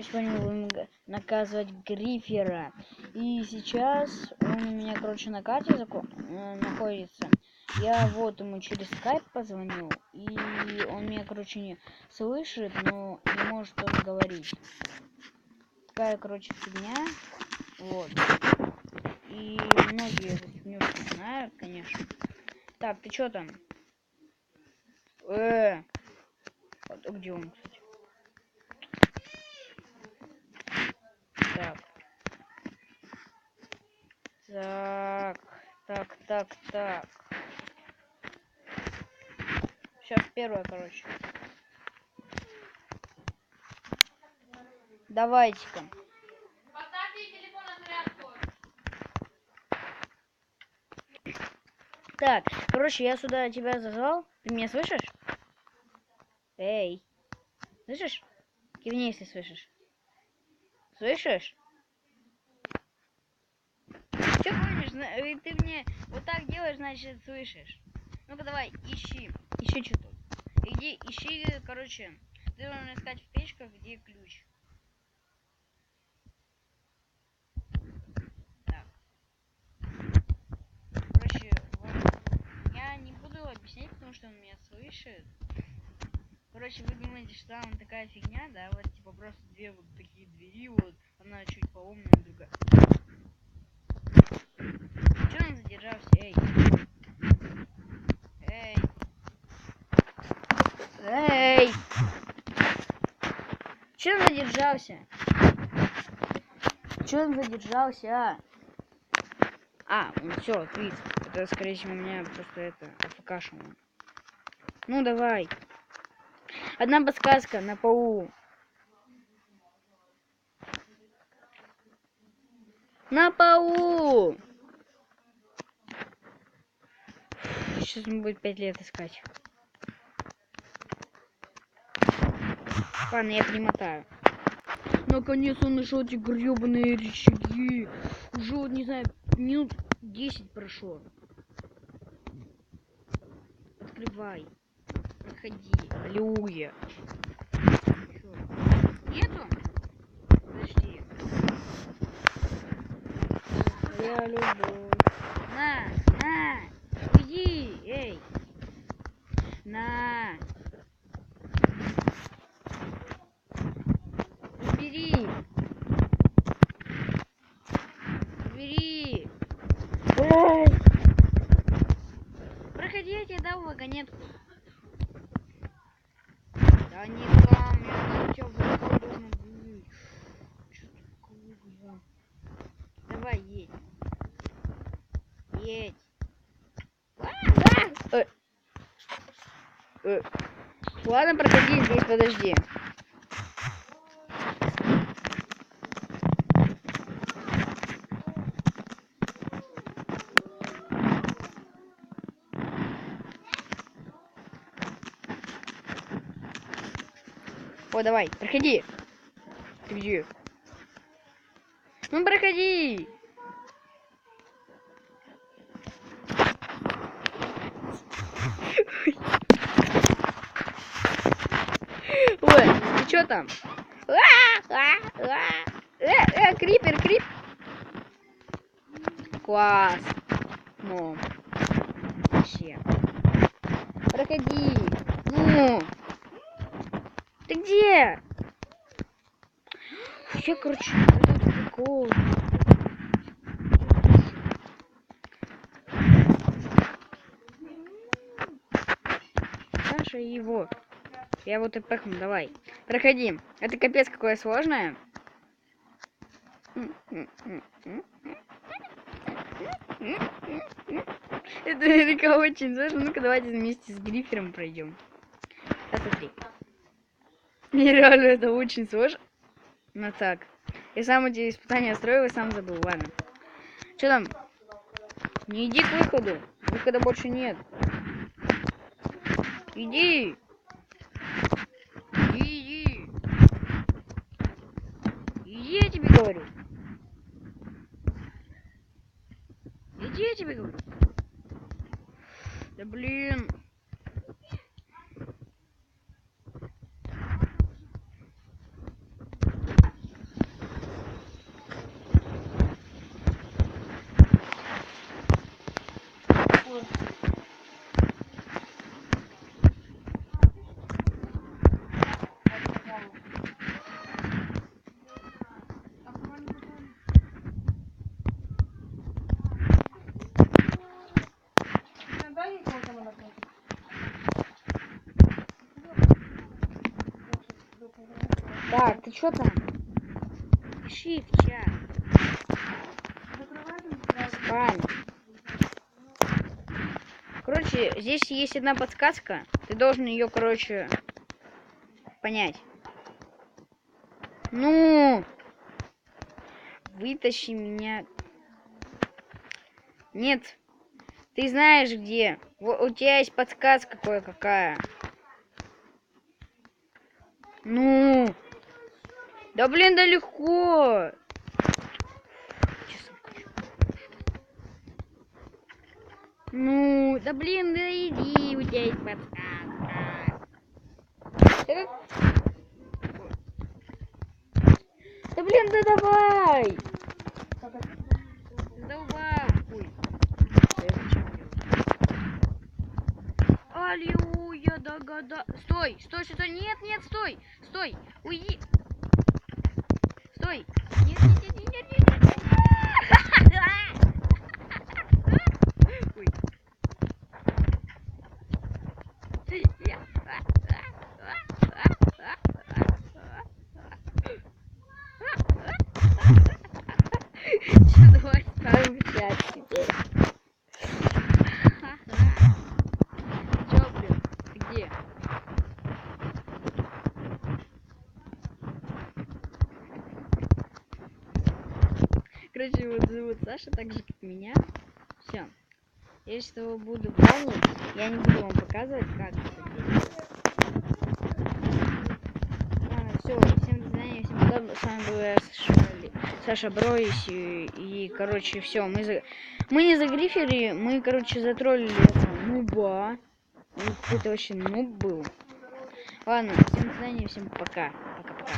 Сегодня мы будем наказывать Грифера. И сейчас он у меня, короче, на карте находится. Я вот ему через скайп позвонил. И он меня, короче, не слышит, но не может он говорить. Такая, короче, фигня. Вот. И многие эту фигню знают, конечно. Так, ты чё там? Вот, где он, кстати? Так. Сейчас первое, короче. Давайте-ка. Так, короче, я сюда тебя зазвал. Ты меня слышишь? Эй. Слышишь? Кивни, если слышишь. Слышишь? Че гонишь? Ты мне вот так делаешь, значит, слышишь. Ну-ка давай, ищи. Ищи что-то. Иди, ищи, короче. Ты должен искать в печках, где ключ. Так. Короче, я не буду объяснять, потому что он меня слышит. Короче, вы думаете, что там такая фигня, да? Вот типа просто две вот такие двери, вот одна чуть поумнее, другая. Че он задержался? Эй! Че он задержался? Че он задержался? Все, твит. Это, скорее всего, у меня просто это АФКшило. Ну давай. Одна подсказка на полу. На полу! Сейчас он будет 5 лет искать. Ладно, я примотаю. Наконец-то нашел эти гребаные рычаги. Уже, вот, не знаю, минут 10 прошло. Открывай. Проходи. Аллилуйя. Нету? Подожди. Я люблю. На. Иди, эй. На. Убери. Проходи, я тебе дал вагонетку. Да не там, я у тебя в должен быть. Что такое? Давай, едь. Ладно, проходи здесь, подожди. О, давай, проходи. Ты где? Ну, проходи. Ой, ты чё там? Крипер. Класс. Ну. Вообще. Проходи. Ну. Ты где? Я, короче, прикол. Саша его. Я вот и пахну, давай. Проходи. Это капец какое сложное. Это очень сложно. Ну-ка давайте вместе с Грифером пройдем. Смотри. Нереально, это очень сложно. Ну так. Я сам эти испытания строил и сам забыл. Ладно. Что там? Не иди к выходу. Выхода больше нет. Иди. Иди, я тебе говорю. Иди, я тебе говорю. Да блин. ты чё там? Пиши в чат. Спам. Короче, здесь есть одна подсказка. Ты должен ее, короче, понять. Ну, вытащи меня. Нет, ты знаешь где. Вот у тебя есть подсказка кое-какая. Ну, да блин, да легко. Ну, да блин, да иди, у тебя есть подсказка. Да блин, да давай. Давай. Аллилуйя, догада. Стой, стой, стой, нет, нет, стой, стой, уйди. Стой. Нет, нет, нет, нет, нет, нет, нет. Ой. Что, давай ставим в чат теперь. Чё, блин, ты где? Короче, его зовут Саша, так же, как меня. Все. Я сейчас его буду гонить. Я не буду вам показывать, как это делать. Ладно, все. Всем до свидания, всем удобно. С вами был я, Саша Бройс. И короче, все. Мы не загрифили, мы, короче, затроллили этого нуба. Он какой-то вообще нуб был. Ладно, всем до свидания, всем пока. Пока-пока.